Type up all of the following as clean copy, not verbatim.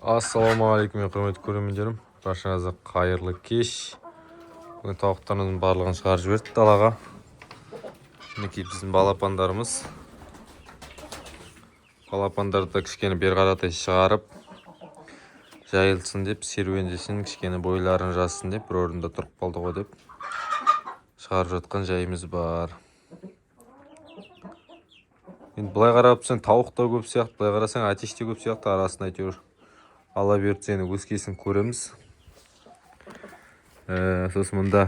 Ассалаумағалейкум, құрметті көрермендерім. Баршаңызға қайырлы кеш. Бүгін тауықтарымыздың барлығын шығарып жібердік далаға. Мінекей біздің балапандарымыз. Балапандарды кішкене бері қаратай шығарып, жайылсын деп, серуендесін, кішкене бойларын жазсын деп, бір орында тұрып қалды ғой деп шығарып жатқан жайымыз бар. Енді былай қарап тұрсаң, тауық та көп сияқты, былай қарасаң, әтеш те көп сияқты, арасында әйтеуір ала берді сені өскесін көреміз. Сосын мұнда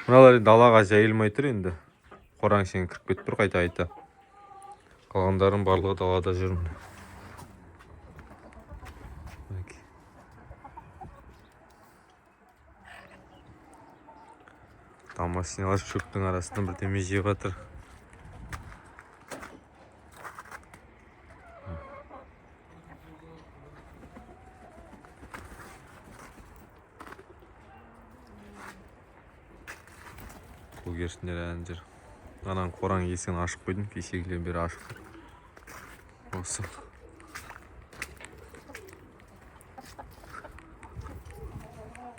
мыналар енді далаға жайылмай тұр, енді қораң ішіне кіріп кетіп тұр қайта. Қалғандарын барлығы далада жүр. Тамасиналар шөптің арасында бірдеме жеп жатыр. Көгершіндер әлі жүр. Анан қораң есігін ашып қойдым, кешегіден бері ашық. Осы.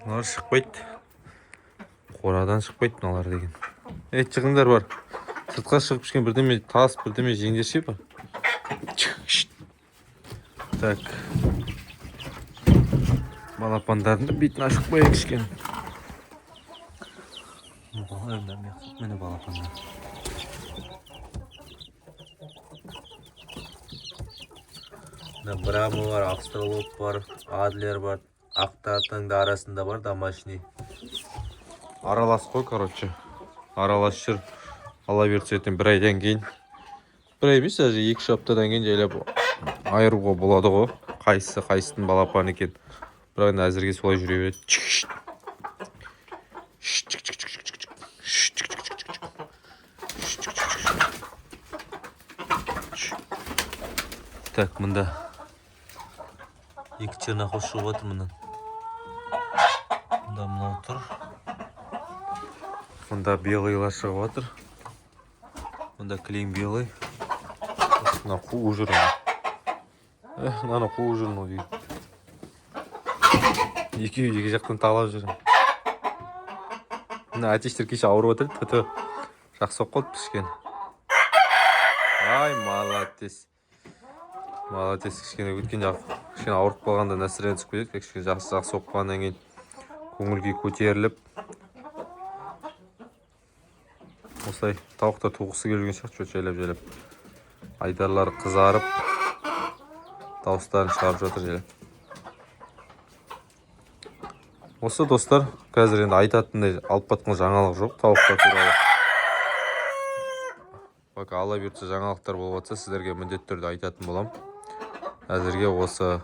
Мыналар шықпайды. Қорадан шықпайды мыналар деген. Шығыңдар бар. Сыртқа шығып кішкене бірдеме тас, бірдеме жеңдерше бар. Так. Балапандардың бетін ашып қояйық кішкене. Мені балапандар. Брамы бар, австралоп бар, адлер бар, ақтардың да арасында бар, домашний. Аралас қой, короче. Аралас жүр. Ала берсетін бір айдан кейін. Бір ай емес, әже 2 аптадан кейін жайлап айыруға болады ғой. Қайсының балапаны екен. Бірақ енді әзірге солай жүре береді. Так, мұнда 2 чернохвост шығып отыр мұндан. Мұнда мынау тұр. Мұнда белыйлар шығып отыр. Мұнда клейм белый. Мына қуы жүр. Мынаны қуы жүр мынау дейді. Екі жақтан талап жүр. Мына әтештер кеше ауырып отыр. Жақсы соқ қолды пішкен. Ай, молодец. Молодец, кішкене өткен кішкене ауырып қалғанда нәсірен түсіп кетеді. Кішкене жақсы соққаннан кейін көңілге көтеріліп. Осылай тауықтар туғысы келген сияқты жайлап. Айдарлары қызарып, дауыстарын шығарып жатыр жайлап. Осы достар, қазір енді айтатындай алып батқан жаңалық жоқ тауықтар туралы. Ала берсе жаңалықтар болып жатса, сіздерге міндетті түрде айтатын болам. Әзірге осы